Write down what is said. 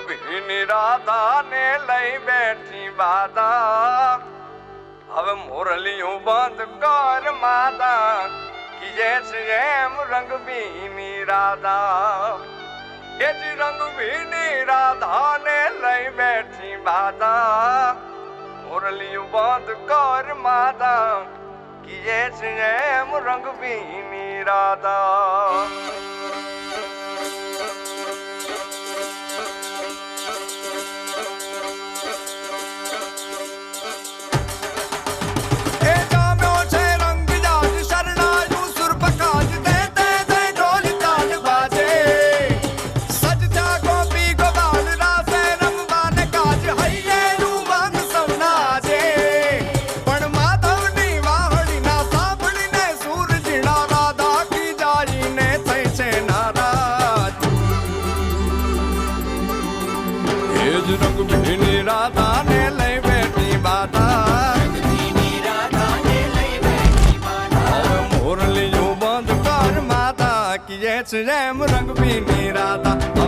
ભીની રાધા ને લઈ બેઠી બાધા હવે મોરલિયું બંધ કર માતા કીજે છે એમ રંગ ભીની રાધા એ જ રંગ ભીની રાધા ને લઈ બેઠી બાધા મોરલિયું બંધ કર માતા કીજે છે એમ રંગ ભીની રાધા રંગ ભીની રાધા ને લઈ બેઠી બાધા મોરલિયું બંધ કર માતા કીએ છે એમ રંગ ભીની રાધા